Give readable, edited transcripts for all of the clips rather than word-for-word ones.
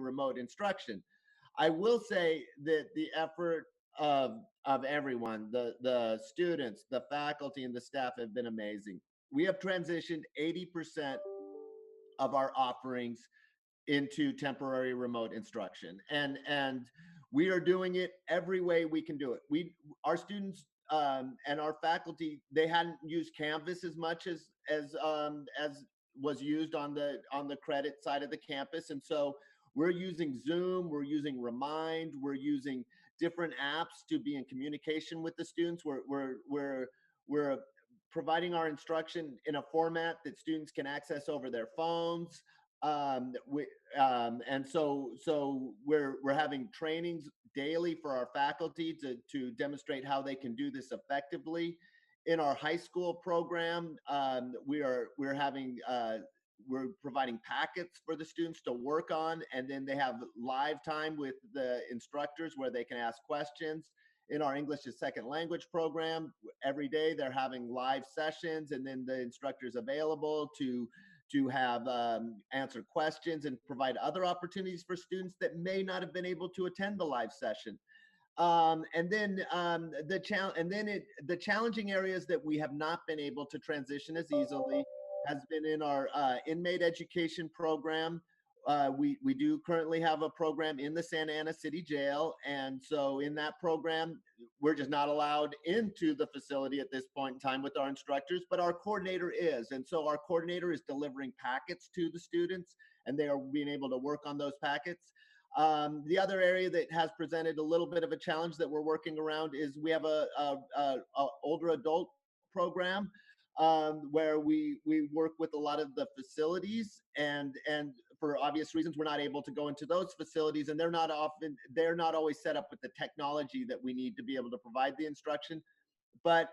remote instruction. I will say that the effort of everyone, the students, the faculty, and the staff have been amazing. We have transitioned 80% of our offerings into temporary remote instruction, and we are doing it every way we can do it. Our students and our faculty, they hadn't used Canvas as much as was used on the credit side of the campus, and so we're using Zoom, we're using Remind, we're using different apps to be in communication with the students. We're providing our instruction in a format that students can access over their phones. And so we're having trainings daily for our faculty to demonstrate how they can do this effectively. In our high school program, we're providing packets for the students to work on, and then they have live time with the instructors where they can ask questions. In our English as Second Language program, every day they're having live sessions, and then the instructor's available to have answer questions and provide other opportunities for students that may not have been able to attend the live session. The challenging areas that we have not been able to transition as easily has been in our inmate education program. We do currently have a program in the Santa Ana City Jail, and so in that program, we're just not allowed into the facility at this point in time with our instructors, but our coordinator is, and so our coordinator is delivering packets to the students, and they are being able to work on those packets. The other area that has presented a little bit of a challenge that we're working around is we have a older adult program where we work with a lot of the facilities, and for obvious reasons we're not able to go into those facilities, and they're not always set up with the technology that we need to be able to provide the instruction. But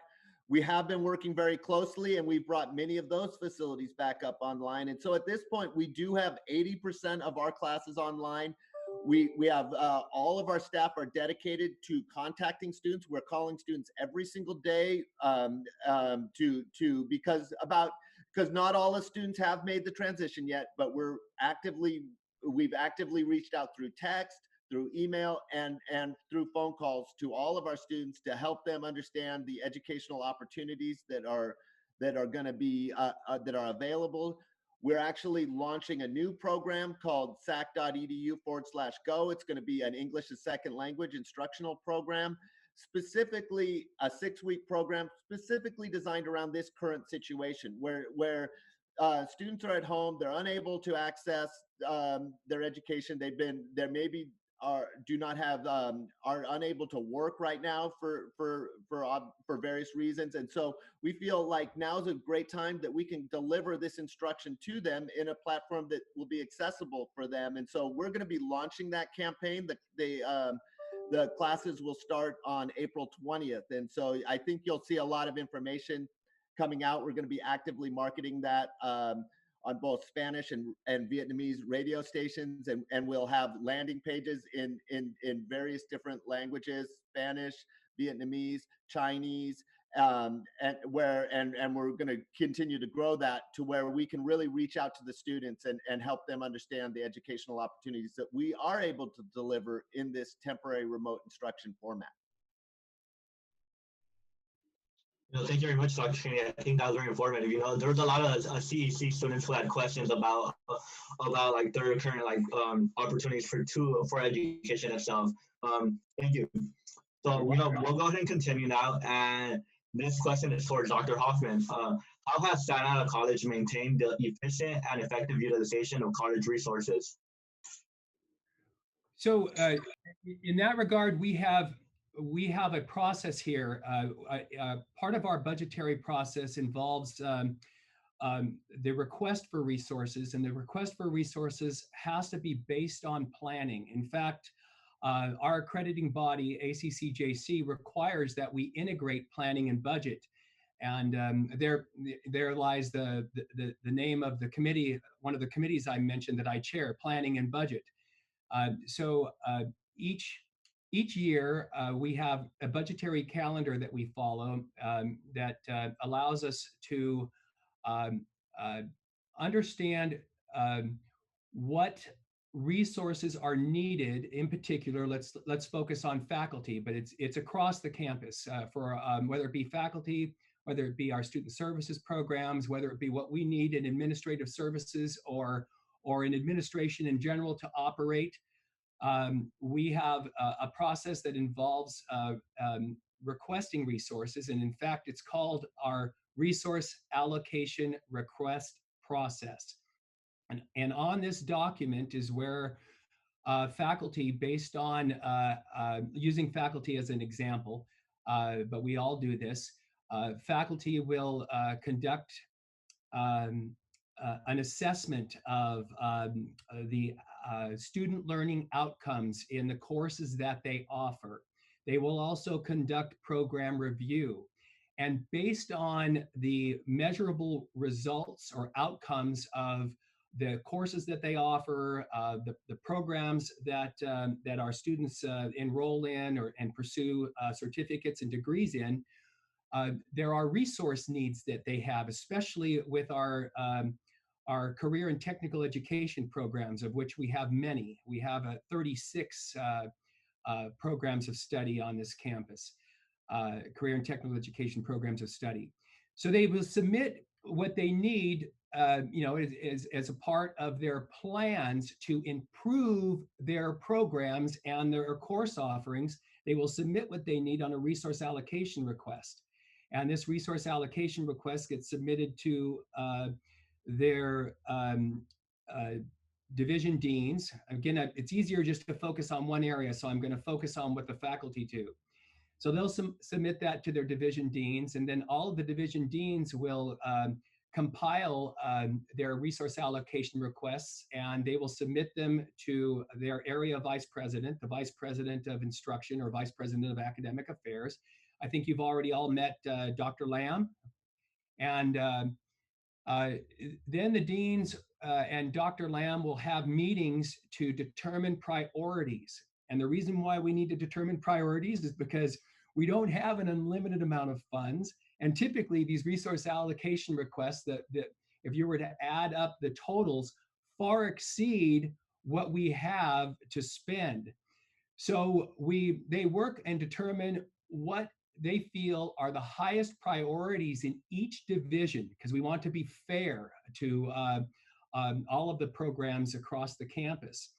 we have been working very closely, and we've brought many of those facilities back up online. And so at this point, we do have 80% of our classes online. We have all of our staff are dedicated to contacting students. We're calling students every single day because not all the students have made the transition yet, but we've actively reached out through text, through email, and through phone calls to all of our students to help them understand the educational opportunities that are going to be that are available. We're actually launching a new program called sac.edu/go. It's going to be an English as Second Language instructional program, specifically a 6-week program specifically designed around this current situation where students are at home, they're unable to access their education. Are unable to work right now for various reasons, and so we feel like now is a great time that we can deliver this instruction to them in a platform that will be accessible for them. And so we're going to be launching that campaign. The classes will start on April 20th, and so I think you'll see a lot of information coming out. We're going to be actively marketing that on both Spanish and Vietnamese radio stations, and we'll have landing pages in various different languages: Spanish, Vietnamese, Chinese, and we're going to continue to grow that to where we can really reach out to the students and help them understand the educational opportunities that we are able to deliver in this temporary remote instruction format. Thank you very much, Dr. Srini. I think that was very informative. There was a lot of CEC students who had questions about like their current opportunities for education itself. Thank you. So we'll go ahead and continue now. And this question is for Dr. Hoffman. How has Santa Ana College maintained the efficient and effective utilization of college resources? So in that regard, we have a process here. Part of our budgetary process involves the request for resources, and the request for resources has to be based on planning. In fact, our accrediting body, ACCJC, requires that we integrate planning and budget. And there lies the name of the committee, one of the committees I mentioned that I chair, planning and budget. So each year, we have a budgetary calendar that we follow that allows us to understand what resources are needed. In particular, let's focus on faculty, but it's across the campus for whether it be faculty, whether it be our student services programs, whether it be what we need in administrative services or in administration in general to operate. We have a process that involves requesting resources, and in fact, it's called our resource allocation request process. And on this document is where faculty, based on using faculty as an example, but we all do this, faculty will conduct an assessment of the student learning outcomes in the courses that they offer. They will also conduct program review. And based on the measurable results or outcomes of the courses that they offer, the programs that our students enroll in and pursue certificates and degrees in, there are resource needs that they have, especially with our career and technical education programs, of which we have many. We have 36 programs of study on this campus, career and technical education programs of study. So they will submit what they need, as a part of their plans to improve their programs and their course offerings. They will submit what they need on a resource allocation request. And this resource allocation request gets submitted to their division deans. Again, it's easier just to focus on one area, so I'm going to focus on what the faculty do. So they'll submit that to their division deans, and then all of the division deans will compile their resource allocation requests, and they will submit them to their area vice president, the vice president of instruction or vice president of academic affairs. I think you've already all met Dr. Lamb. And then the deans and Dr. Lamb will have meetings to determine priorities. And the reason why we need to determine priorities is because we don't have an unlimited amount of funds. And typically these resource allocation requests that if you were to add up the totals, far exceed what we have to spend. So they work and determine what they feel are the highest priorities in each division, because we want to be fair to all of the programs across the campus.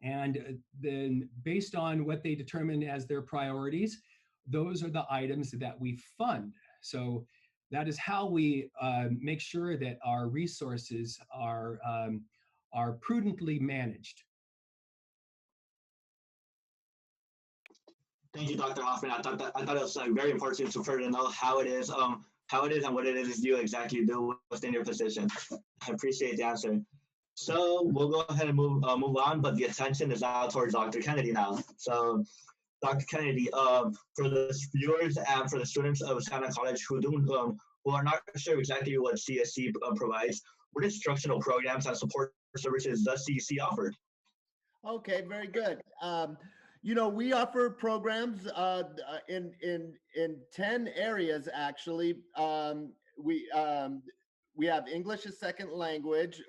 And then based on what they determine as their priorities, those are the items that we fund. So that is how we make sure that our resources are prudently managed. Thank you, Dr. Hoffman. I thought it was very important to further know how it is and what it is you exactly do within your position. I appreciate the answer. So we'll go ahead and move on, but the attention is now towards Dr. Kennedy now. So Dr. Kennedy, for the viewers and for the students of Santa College who are not sure exactly what CSC provides, what instructional programs and support services does CSC offer? Okay, very good. We offer programs in 10 areas actually. We have English as second language.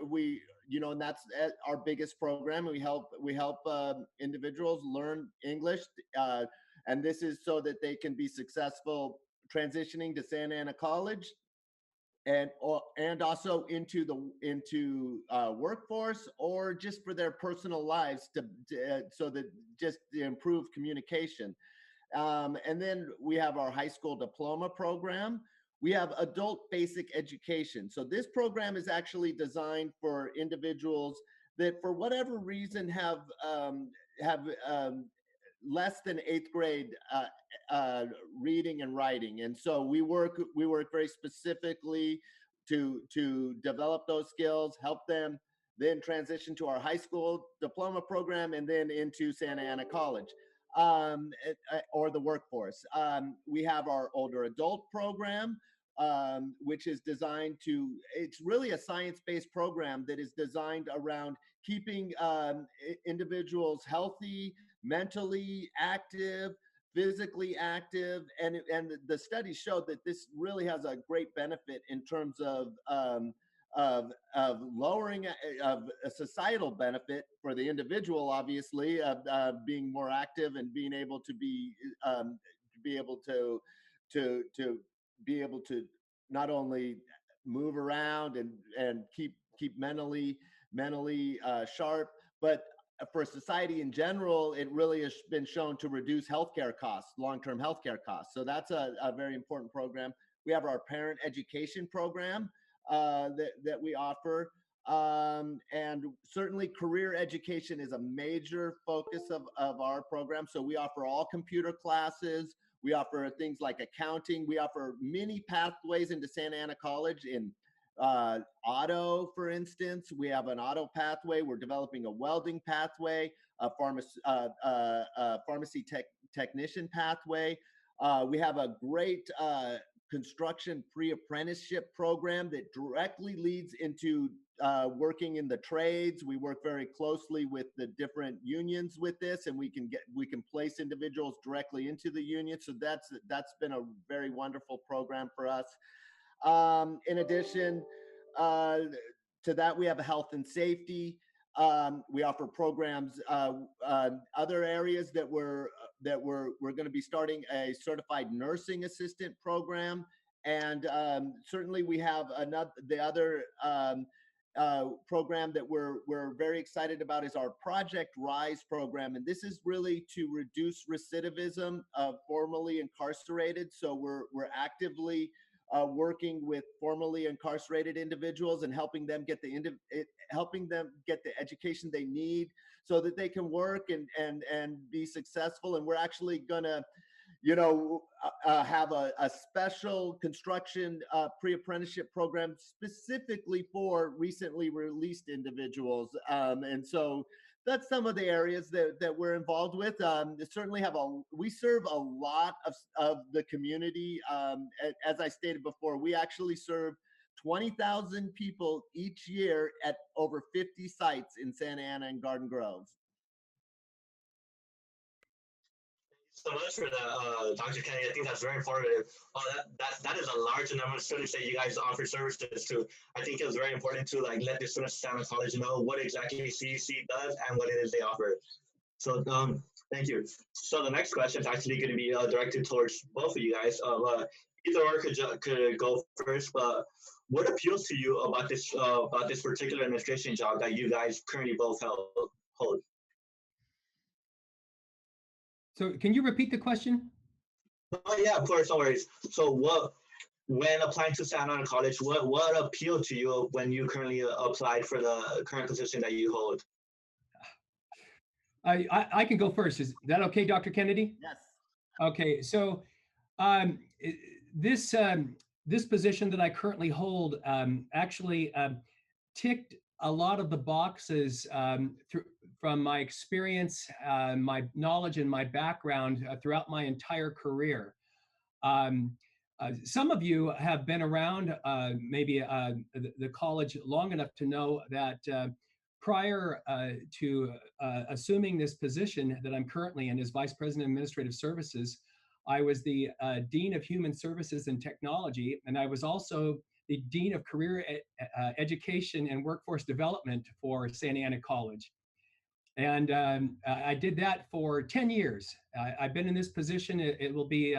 And that's our biggest program. We help individuals learn English, and this is so that they can be successful transitioning to Santa Ana College, and also into workforce, or just for their personal lives so that just to improve communication. And then we have our high school diploma program. We have adult basic education. So this program is actually designed for individuals that, for whatever reason, have less than 8th grade reading and writing. And so we work very specifically to develop those skills, help them then transition to our high school diploma program and then into Santa Ana College or the workforce. We have our older adult program, which is designed it's really a science-based program that is designed around keeping individuals healthy, mentally active, physically active, and the studies show that this really has a great benefit in terms of of lowering of a societal benefit for the individual, obviously, of being more active and being able to be able to be able to not only move around and keep mentally sharp, but for society in general, it really has been shown to reduce healthcare costs, long-term healthcare costs. So that's a very important program. We have our parent education program that we offer. And certainly career education is a major focus of our program. So we offer all computer classes. We offer things like accounting. We offer many pathways into Santa Ana College in auto, for instance. We have an auto pathway. We're developing a welding pathway, a pharmacy technician pathway. We have a great construction pre-apprenticeship program that directly leads into working in the trades. We work very closely with the different unions with this, and we can place individuals directly into the union. So that's been a very wonderful program for us. In addition to that, we have a health and safety. We offer programs, other areas that we're going to be starting a certified nursing assistant program. And certainly we have the other program that we're very excited about is our Project Rise program. And this is really to reduce recidivism of formerly incarcerated. So we're actively working with formerly incarcerated individuals and helping them get the education they need so that they can work and be successful. And we're actually gonna, have a special construction pre-apprenticeship program specifically for recently released individuals. And so that's some of the areas that we're involved with. Certainly we serve a lot of the community. As I stated before, we actually serve 20,000 people each year at over 50 sites in Santa Ana and Garden Grove. So much for that, Dr. Kennedy. I think that's very informative. That is a large number of students that you guys offer services to. I think it was very important to let the students at Santa College know what exactly CEC does and what it is they offer. So thank you. So the next question is actually going to be directed towards both of you guys. Either or could go first, but what appeals to you about this particular administration job that you guys currently both hold? So can you repeat the question? Oh yeah, of course, no worries. So when applying to Santa Ana College, what appealed to you when you currently applied for the current position that you hold? I can go first. Is that okay, Dr. Kennedy? Yes. Okay, so this position that I currently hold actually ticked a lot of the boxes from my experience, my knowledge, and my background throughout my entire career. Some of you have been around maybe the college long enough to know that prior to assuming this position that I'm currently in as Vice President of Administrative Services, I was the Dean of Human Services and Technology, and I was also the Dean of Career Education and Workforce Development for Santa Ana College. And I did that for 10 years. I've been in this position. It will be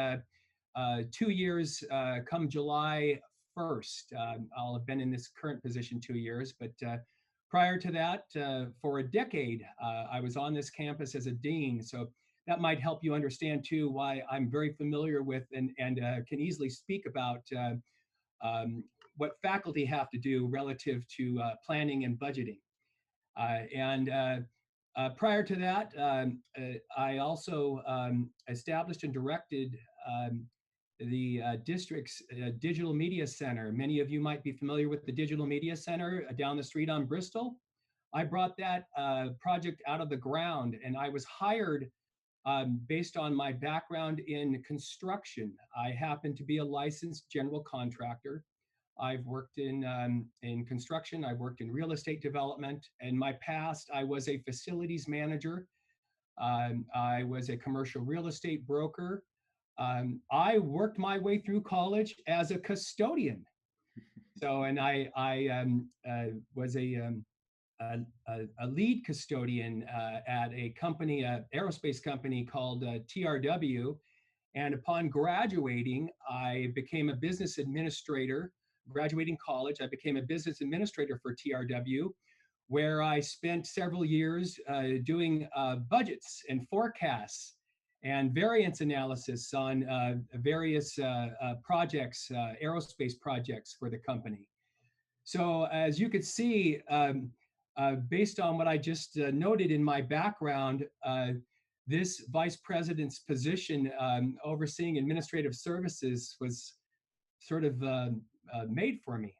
2 years come July 1st. I'll have been in this current position 2 years, but prior to that, for a decade, I was on this campus as a dean. So that might help you understand too why I'm very familiar with and can easily speak about what faculty have to do relative to planning and budgeting. Prior to that, I also established and directed the district's Digital Media Center. Many of you might be familiar with the Digital Media Center down the street on Bristol. I brought that project out of the ground, and I was hired based on my background in construction. I happen to be a licensed general contractor. I've worked in construction. I've worked in real estate development. In my past, I was a facilities manager. I was a commercial real estate broker. I worked my way through college as a custodian. So, and I was a lead custodian at a company, a aerospace company called TRW. And upon graduating, I became a business administrator. Graduating college, I became a business administrator for TRW, where I spent several years doing budgets and forecasts and variance analysis on various projects, aerospace projects for the company. So as you could see, based on what I just noted in my background, this vice president's position overseeing administrative services was sort of made for me.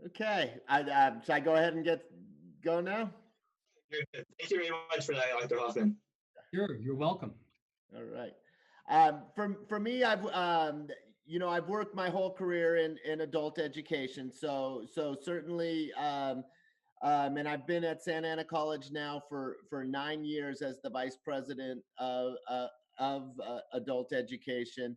Okay, should I go ahead and go now? Thank you very much for that, Dr. Hoffman. Sure, you're welcome. All right. For me, I've worked my whole career in adult education. So certainly, and I've been at Santa Ana College now for 9 years as the vice president of adult education.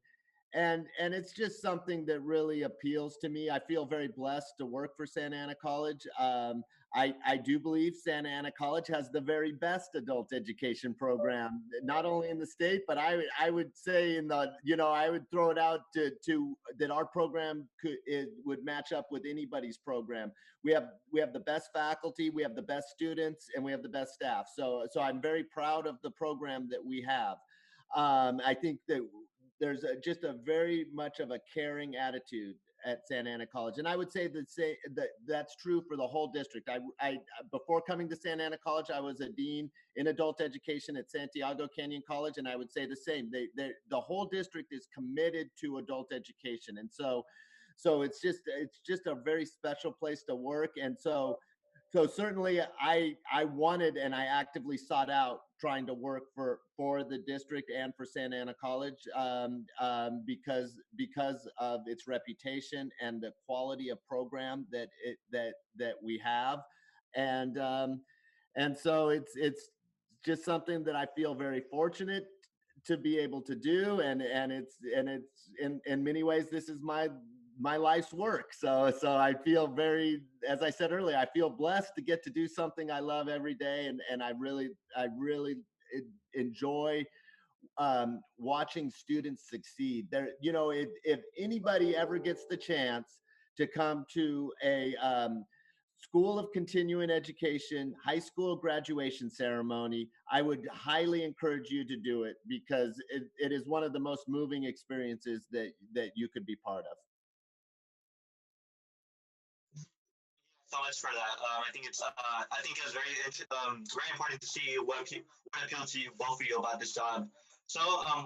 And it's just something that really appeals to me. I feel very blessed to work for Santa Ana College. I do believe Santa Ana College has the very best adult education program, not only in the state, but I would say in the, I would throw it out to that our program would match up with anybody's program. We have the best faculty, we have the best students, and we have the best staff. So I'm very proud of the program that we have. I think that there's just a very much of a caring attitude at Santa Ana College, and I would say that's true for the whole district. I before coming to Santa Ana College, I was a dean in adult education at Santiago Canyon College, and I would say the same. The whole district is committed to adult education, and so it's just a very special place to work, and so certainly I wanted and I actively sought out trying to work for the district and for Santa Ana College because of its reputation and the quality of program that we have, and so it's just something that I feel very fortunate to be able to do, and it's in many ways this is my life's work. So I feel very, as I said earlier, I feel blessed to get to do something I love every day, and I really enjoy watching students succeed. There, if anybody ever gets the chance to come to a School of Continuing Education high school graduation ceremony, I would highly encourage you to do it because it is one of the most moving experiences that you could be part of. So much for that. I think it's very important to see what appealed to you, both of you, about this job. So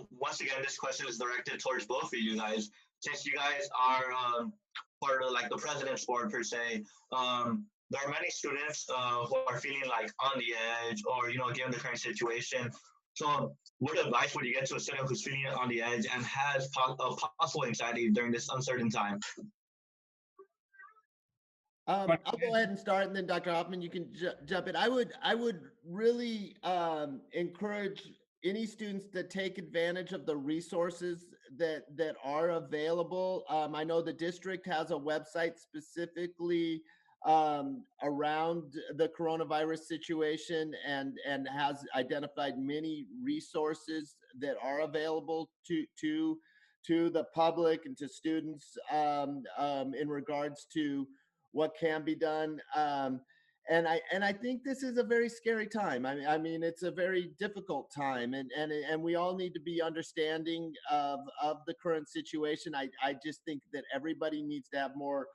once again, this question is directed towards both of you guys. Since you guys are part of like the president's board per se, there are many students who are feeling like on the edge, or given the current situation. So what advice would you get to a student who's feeling on the edge and has possible anxiety during this uncertain time? I'll go ahead and start, and then Dr. Hoffman, you can jump in. I would really encourage any students to take advantage of the resources that are available. I know the district has a website specifically around the coronavirus situation, and has identified many resources that are available to the public and to students in regards to what can be done. And I think this is a very scary time. I mean, it's a very difficult time, and we all need to be understanding of the current situation. I just think that everybody needs to have more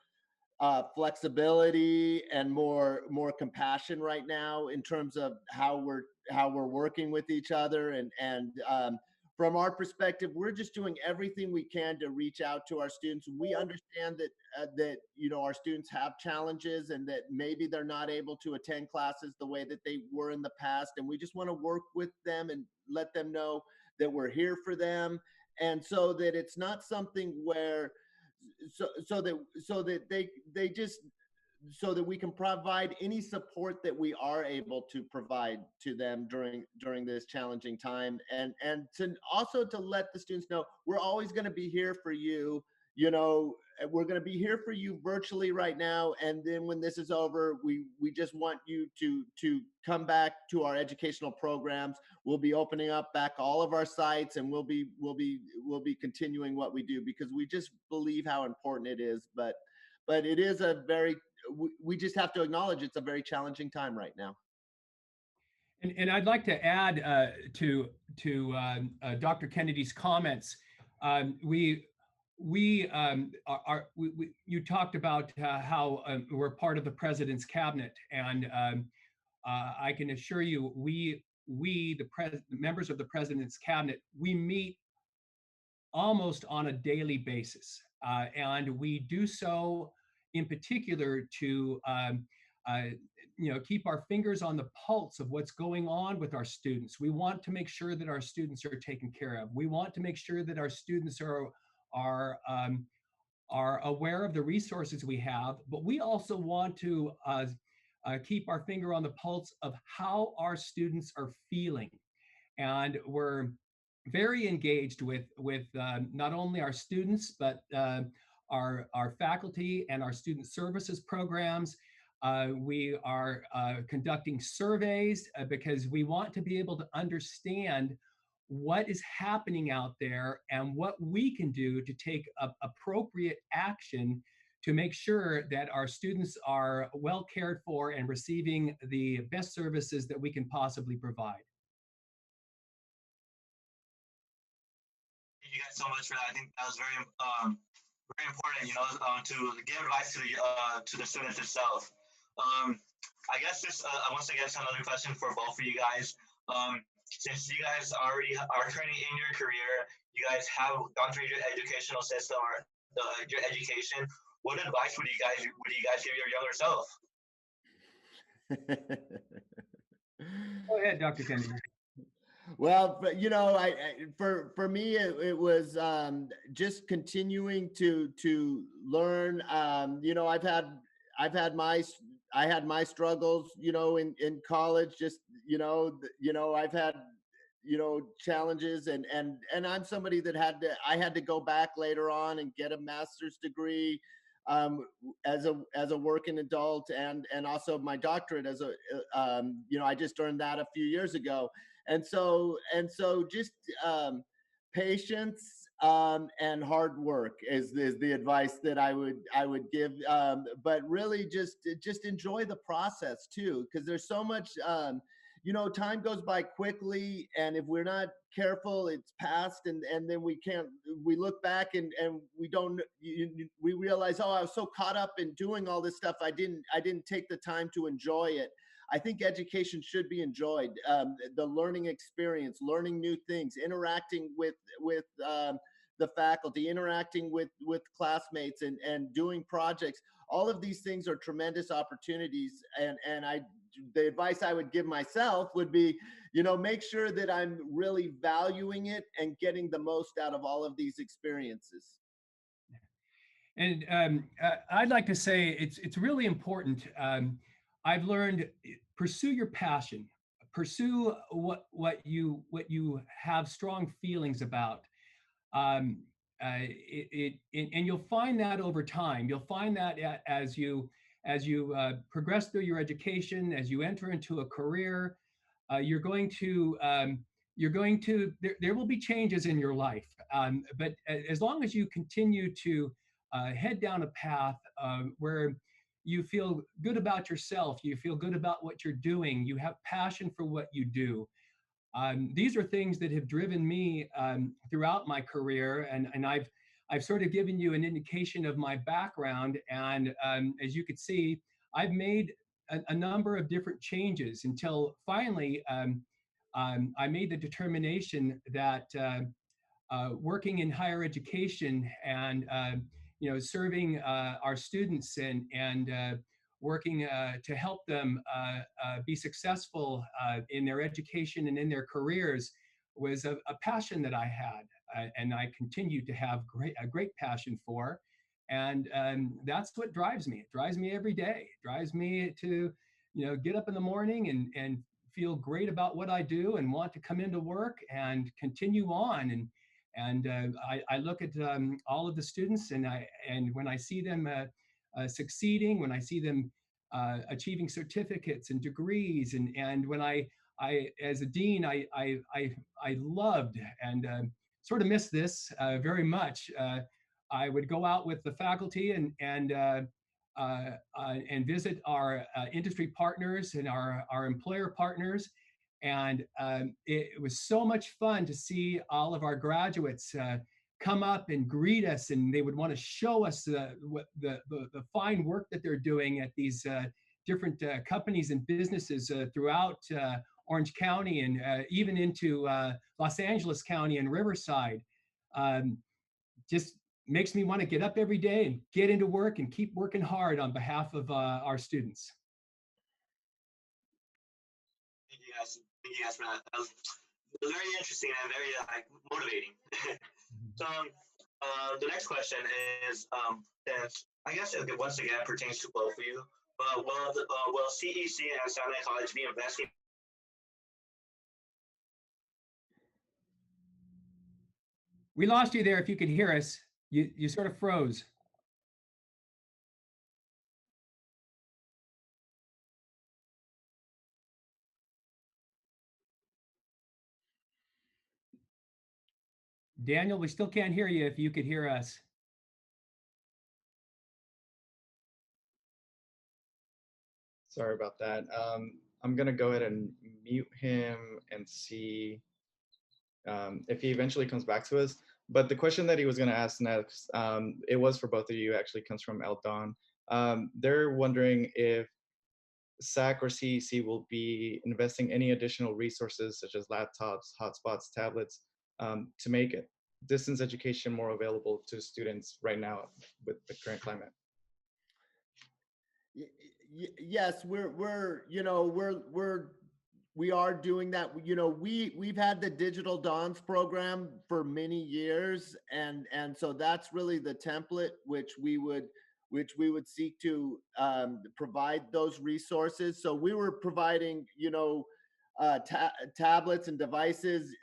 flexibility and more compassion right now in terms of how we're working with each other, and from our perspective, we're just doing everything we can to reach out to our students. We understand that our students have challenges, and that maybe they're not able to attend classes the way that they were in the past, and we just want to work with them and let them know that we're here for them, and so that it's not something where so that so that we can provide any support that we are able to provide to them during this challenging time, and to also to let the students know we're always going to be here for you. You know, we're going to be here for you virtually right now, and then when this is over, we just want you to come back to our educational programs. We'll be opening up back all of our sites, and we'll be continuing what we do, because we just believe how important it is. But it is a very, we just have to acknowledge it's a very challenging time right now. And I'd like to add to Dr. Kennedy's comments. You talked about how we're part of the president's cabinet, and I can assure you, the members of the president's cabinet, we meet almost on a daily basis, and we do so in particular to keep our fingers on the pulse of what's going on with our students. We want to make sure that our students are taken care of. We want to make sure that our students are aware of the resources we have, but we also want to keep our finger on the pulse of how our students are feeling. And we're very engaged with not only our students, but our faculty and our student services programs. We are conducting surveys because we want to be able to understand what is happening out there and what we can do to take appropriate action to make sure that our students are well cared for and receiving the best services that we can possibly provide. Thank you guys so much for that. I think that was very very important, to give advice to the students itself. I guess this once again, it's another question for both of you guys. Since you guys already are currently in your career, you guys have gone through your educational system or your education. What advice would you guys give your younger self? Go ahead, Dr. Kennedy. Well, but for me, it was just continuing to learn. I had my struggles, in college. Just I've had challenges, and I'm somebody that I had to go back later on and get a master's degree as a working adult, and also my doctorate as I just earned that a few years ago. And so just patience and hard work is the advice that I would give. But really just enjoy the process too, because there's so much. Time goes by quickly, and if we're not careful, it's past, and then we look back and we don't, we realize, oh, I was so caught up in doing all this stuff, I didn't take the time to enjoy it. I think education should be enjoyed. The learning experience, learning new things, interacting with the faculty, interacting with classmates, and doing projects. All of these things are tremendous opportunities, and the advice I would give myself would be, make sure that I'm really valuing it and getting the most out of all of these experiences. And I'd like to say it's really important. I've learned, pursue your passion, pursue what you have strong feelings about. And you'll find that over time. You'll find that as you progress through your education, as you enter into a career, there will be changes in your life. But as long as you continue to head down a path where you feel good about yourself, you feel good about what you're doing, you have passion for what you do. These are things that have driven me throughout my career, and I've sort of given you an indication of my background. And as you could see, I've made a number of different changes until finally I made the determination that working in higher education and serving our students and working to help them be successful in their education and in their careers was a passion that I had, and I continue to have a great passion for. And that's what drives me. It drives me every day. It drives me to, get up in the morning and feel great about what I do and want to come into work and continue on. And I look at all of the students, and when I see them succeeding, when I see them achieving certificates and degrees, and when I as a dean, I loved and sort of miss this very much. I would go out with the faculty and visit our industry partners and our employer partners. And it was so much fun to see all of our graduates come up and greet us, and they would want to show us the fine work that they're doing at these different companies and businesses throughout Orange County and even into Los Angeles County and Riverside. Just makes me want to get up every day and get into work and keep working hard on behalf of our students. Thank you guys for that. That was very interesting and very motivating. So the next question is, I guess once again pertains to both of you. But will CEC and San Diego College be investing? We lost you there. If you could hear us, you sort of froze. Daniel, we still can't hear you if you could hear us. Sorry about that. I'm going to go ahead and mute him and see if he eventually comes back to us. But the question that he was going to ask next, it was for both of you, actually comes from Eldon. They're wondering if SAC or CEC will be investing any additional resources such as laptops, hotspots, tablets, to make it distance education more available to students right now with the current climate. Yes, we are doing that. We've had the Digital Dawns program for many years, and so that's really the template which we would seek to provide those resources. So we were providing, tablets and devices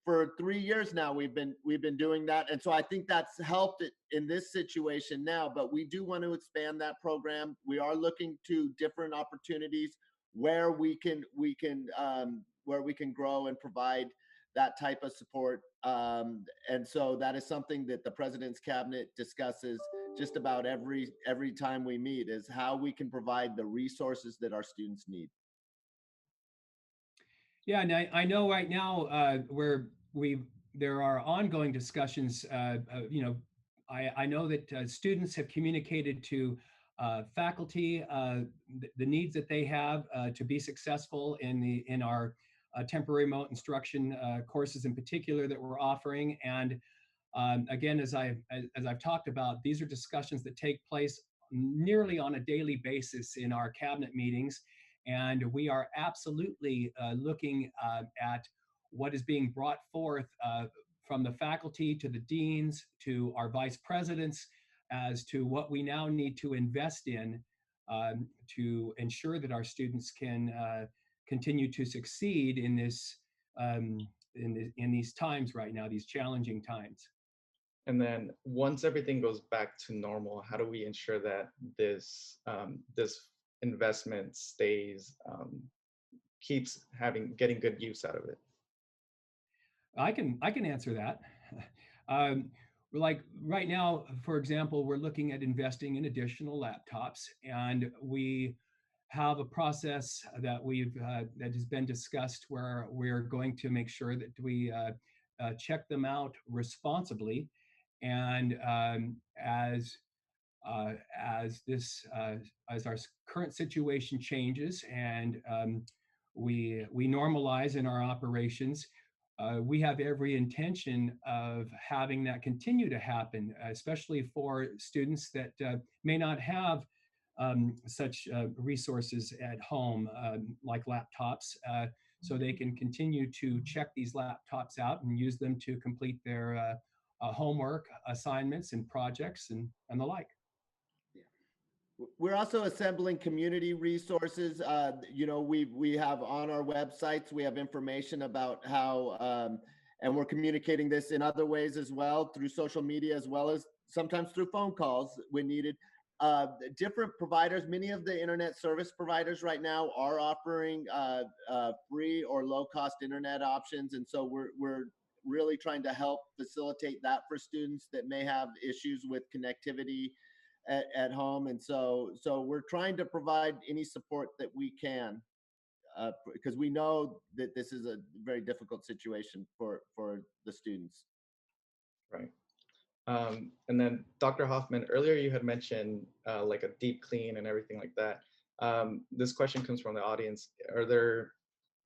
for 3 years now. We've been doing that, and so I think that's helped it in this situation now. But we do want to expand that program. We are looking to different opportunities where we can grow and provide that type of support. And so that is something that the President's Cabinet discusses just about every time we meet, is how we can provide the resources that our students need. Yeah, and I know right now there are ongoing discussions. I know that students have communicated to faculty the needs that they have to be successful in our temporary remote instruction courses in particular that we're offering. And again, as I've talked about, these are discussions that take place nearly on a daily basis in our cabinet meetings. And we are absolutely looking at what is being brought forth from the faculty to the deans to our vice presidents as to what we now need to invest in to ensure that our students can continue to succeed in this in these times right now, these challenging times. And then once everything goes back to normal, how do we ensure that this investment stays, keeps getting good use out of it? I can answer that. Like right now, for example, we're looking at investing in additional laptops, and we have a process that that has been discussed where we're going to make sure that we check them out responsibly, and as our current situation changes and we normalize in our operations, we have every intention of having that continue to happen, especially for students that may not have such resources at home, like laptops, so they can continue to check these laptops out and use them to complete their homework, assignments, and projects, and the like. We're also assembling community resources. You know, we have on our websites, we have information about how, and we're communicating this in other ways as well, through social media, as well as sometimes through phone calls when needed. Different providers, many of the internet service providers right now are offering free or low cost internet options. And so we're really trying to help facilitate that for students that may have issues with connectivity at home. And so we're trying to provide any support that we can, because we know that this is a very difficult situation for the students. Right. And then Dr. Hoffman, earlier you had mentioned like a deep clean and everything like that. This question comes from the audience.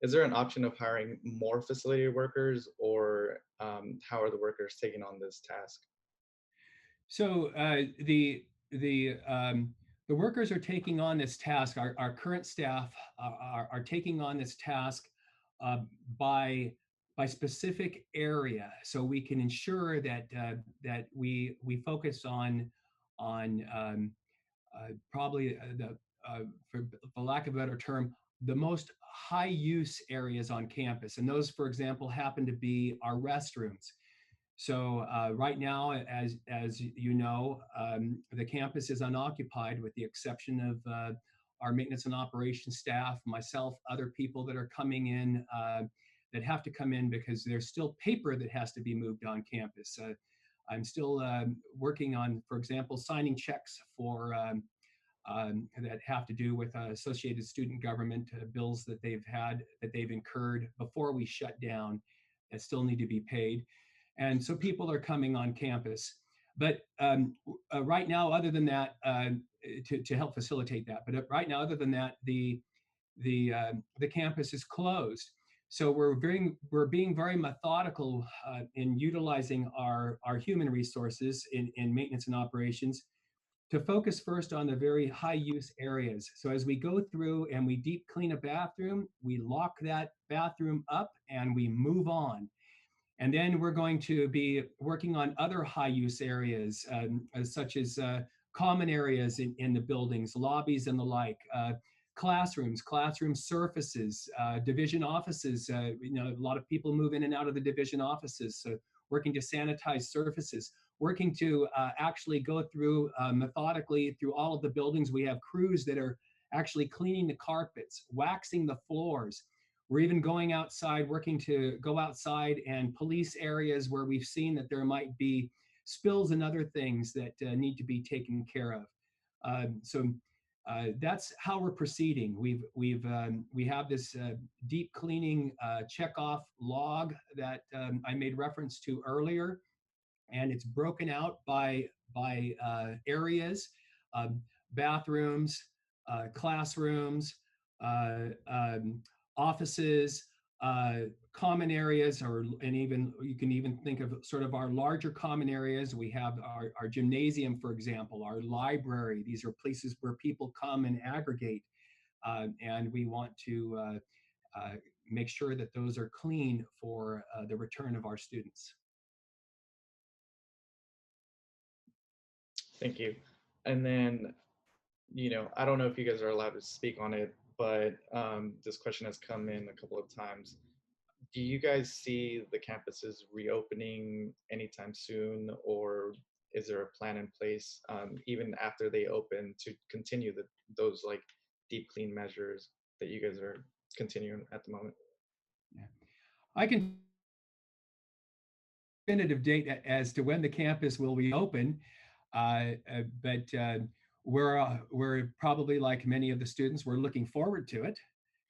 Is there an option of hiring more facility workers, or how are the workers taking on this task? So the workers are taking on this task. Our current staff are taking on this task uh, by specific area, so we can ensure that that we focus on probably for lack of a better term, the most high use areas on campus, and those, for example, happen to be our restrooms. So right now, as you know, the campus is unoccupied with the exception of our maintenance and operations staff, myself, other people that are coming in that have to come in because there's still paper that has to be moved on campus. I'm still working on, for example, signing checks for that have to do with associated student government bills that they've incurred before we shut down that still need to be paid. And so people are coming on campus. But right now, other than that, to help facilitate that, but right now, other than that, the campus is closed. So we're being very methodical in utilizing our human resources in maintenance and operations to focus first on the very high use areas. So as we go through and we deep clean a bathroom, we lock that bathroom up and we move on. And then we're going to be working on other high use areas, such as common areas in the buildings, lobbies and the like, classrooms, classroom surfaces, division offices. You know, a lot of people move in and out of the division offices, so working to sanitize surfaces, working to actually go through methodically through all of the buildings. We have crews that are actually cleaning the carpets, waxing the floors. We're even going outside, working to go outside and police areas where we've seen that there might be spills and other things that need to be taken care of. So that's how we're proceeding. We have this deep cleaning checkoff log that I made reference to earlier, and it's broken out by areas, bathrooms, classrooms, offices, common areas, and even you can even think of sort of our larger common areas. We have our gymnasium, for example, our library. These are places where people come and aggregate, and we want to make sure that those are clean for the return of our students. Thank you. And then, you know, I don't know if you guys are allowed to speak on it, but this question has come in a couple of times. Do you guys see the campuses reopening anytime soon, or is there a plan in place even after they open to continue those like deep clean measures that you guys are continuing at the moment? Yeah. I can definitive date as to when the campus will reopen, but we're probably like many of the students, we're looking forward to it,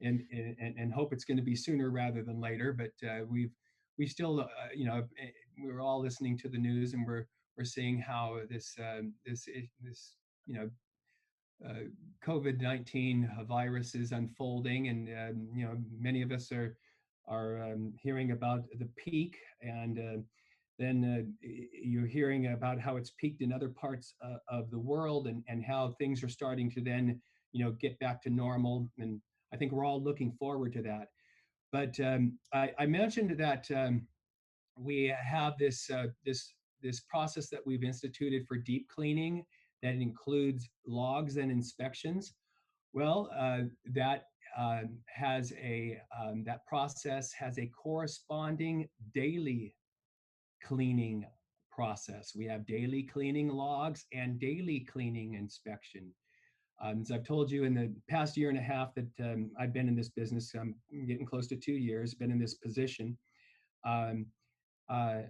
and hope it's going to be sooner rather than later. But we still you know, we're all listening to the news, and we're seeing how this you know, COVID-19 virus is unfolding, and you know, many of us are hearing about the peak, and then you're hearing about how it's peaked in other parts of the world, and how things are starting to then, you know, get back to normal. And I think we're all looking forward to that. But I mentioned that we have this this process that we've instituted for deep cleaning that includes logs and inspections. Well, that process has a corresponding daily cleaning process. We have daily cleaning logs and daily cleaning inspection. As I've told you in the past year and a half that I've been in this business, I'm getting close to 2 years, been in this position. Um, uh,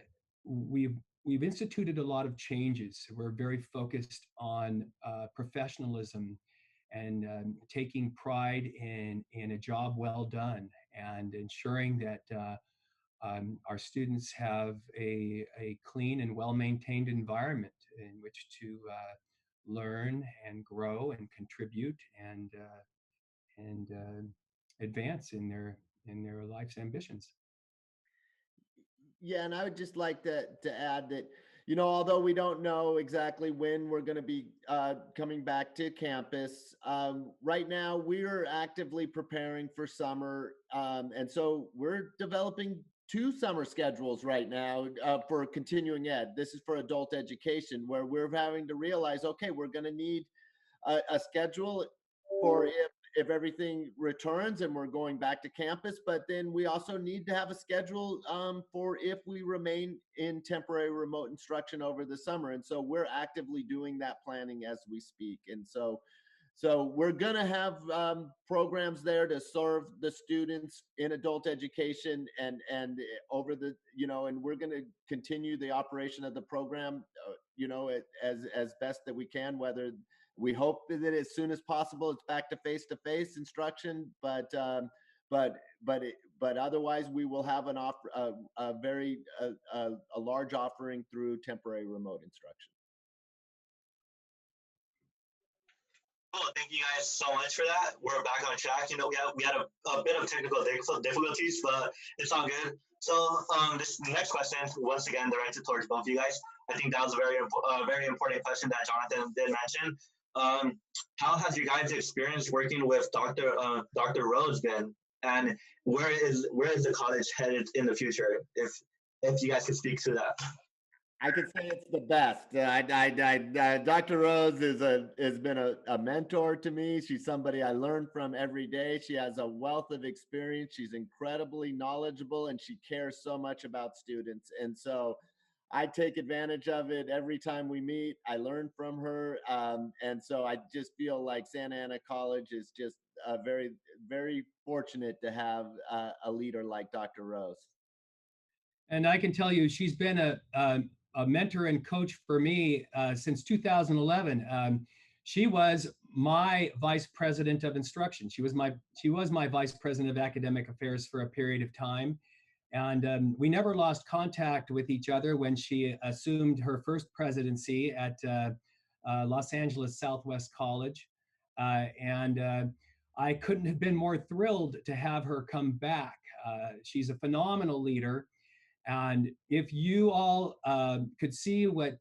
we've instituted a lot of changes. We're very focused on professionalism and taking pride in a job well done and ensuring that our students have a clean and well-maintained environment in which to learn and grow and contribute and advance in their life's ambitions. Yeah, and I would just like to add that, although we don't know exactly when we're going to be coming back to campus, right now we're actively preparing for summer, and so we're developing 2 summer schedules right now for continuing ed. This is for adult education, where we're having to realize, okay, we're going to need a schedule for if everything returns and we're going back to campus, but then we also need to have a schedule for if we remain in temporary remote instruction over the summer. And so we're actively doing that planning as we speak. And so we're going to have programs there to serve the students in adult education and over the, and we're going to continue the operation of the program, as best that we can, whether we hope that as soon as possible it's back to face-to-face instruction, but otherwise we will have a very large offering through temporary remote instruction. Oh, thank you guys so much for that. We're back on track. We had a bit of technical difficulties, but it's all good. So this next question, once again, directed towards both of you guys. I think that was a very important question that Jonathan did mention. How has your guys' experience working with Dr. Rose been, and where is the college headed in the future? If you guys could speak to that. I could say it's the best. Dr. Rose has been a mentor to me. She's somebody I learn from every day. She has a wealth of experience. She's incredibly knowledgeable, and she cares so much about students. And so I take advantage of it every time we meet. I learn from her. And so I just feel like Santa Ana College is just very, very fortunate to have a leader like Dr. Rose. And I can tell you, she's been a mentor and coach for me since 2011. She was my vice president of instruction. She was my vice president of academic affairs for a period of time. And we never lost contact with each other when she assumed her first presidency at Los Angeles Southwest College. And I couldn't have been more thrilled to have her come back. She's a phenomenal leader. And if you all could see what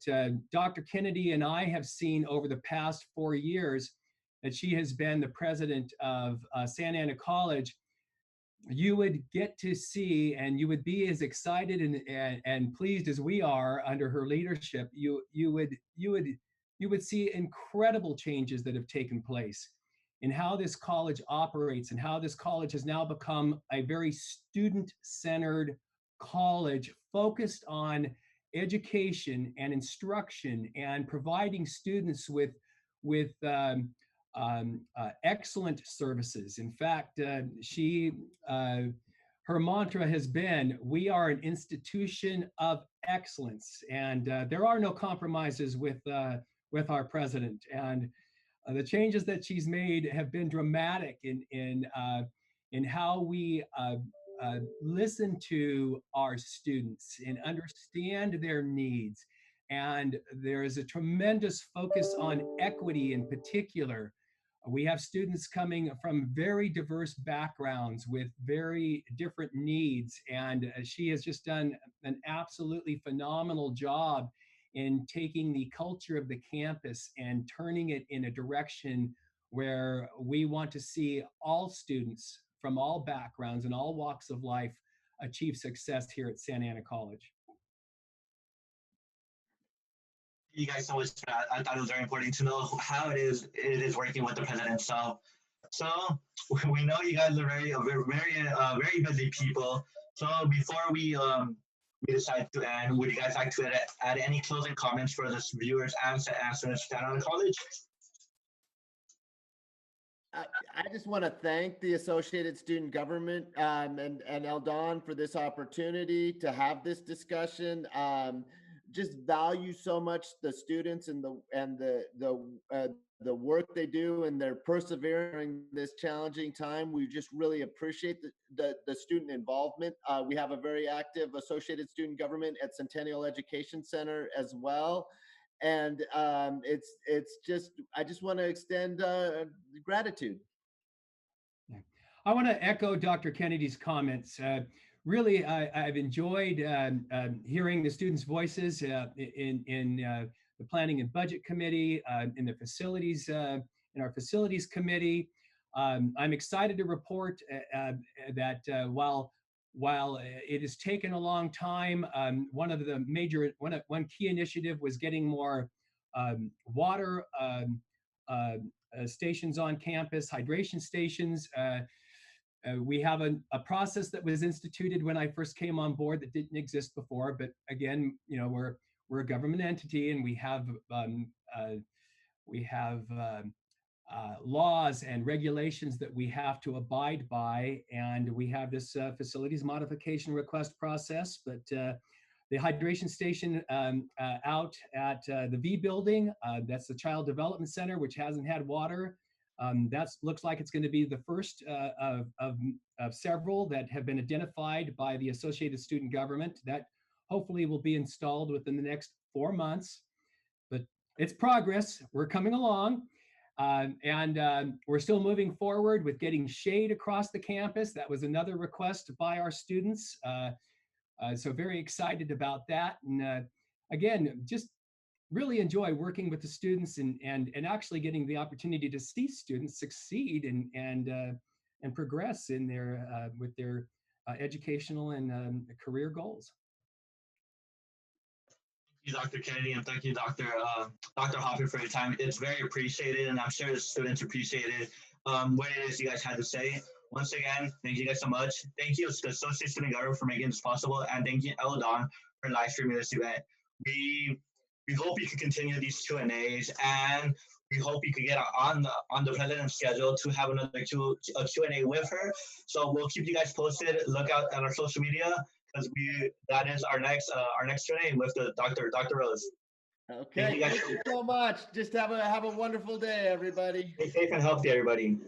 Dr. Kennedy and I have seen over the past 4 years that she has been the president of Santa Ana College, you would get to see, and you would be as excited and pleased as we are under her leadership. You would see incredible changes that have taken place in how this college operates and how this college has now become a very student-centered college focused on education and instruction and providing students with excellent services. In fact, her mantra has been, "We are an institution of excellence," and there are no compromises with our president. And the changes that she's made have been dramatic in how we listen to our students and understand their needs. And there is a tremendous focus on equity in particular. We have students coming from very diverse backgrounds with very different needs. And she has just done an absolutely phenomenal job in taking the culture of the campus and turning it in a direction where we want to see all students from all backgrounds and all walks of life achieve success here at Santa Ana College. you guys so much for that. I thought it was very important to know how it is working with the president. So we know you guys are very busy people. So before we decide to end, would you guys like to add any closing comments for the viewers and students at Santa College? I just want to thank the Associated Student Government and Eldon for this opportunity to have this discussion. Just value so much the students and the work they do and their perseverance during this challenging time. We just really appreciate the student involvement. We have a very active Associated Student Government at Centennial Education Center as well. And it's just, I just want to extend gratitude. I want to echo Dr. Kennedy's comments. Really, I've enjoyed hearing the students' voices in the Planning and Budget Committee, in the facilities, in our Facilities Committee. I'm excited to report that while it has taken a long time, one key initiative was getting more water stations on campus, hydration stations. We have a process that was instituted when I first came on board that didn't exist before. But again, you know, we're a government entity, and we have laws and regulations that we have to abide by, and we have this facilities modification request process. But the hydration station out at the V building, that's the Child Development Center, which hasn't had water. That looks like it's going to be the first of several that have been identified by the Associated Student Government. That hopefully will be installed within the next 4 months. But it's progress. We're coming along. And we're still moving forward with getting shade across the campus. That was another request by our students. So very excited about that. And again, just really enjoy working with the students and actually getting the opportunity to see students succeed and progress in their with their educational and career goals. Thank you, Dr. Kennedy, and thank you, Dr. Hoffman, for your time. It's very appreciated, and I'm sure the students appreciated what it is you guys had to say. Once again, thank you guys so much. Thank you to the Associate Student Government for making this possible, and thank you, Eldon, for live streaming this event. We hope you can continue these Q&As, and we hope you could get on the president's schedule to have another Q&A with her. So we'll keep you guys posted. Look out at our social media, because that is our next Q&A with the Dr. Rose. Okay, thank you so much. Just have a wonderful day, everybody. Stay safe and healthy, everybody.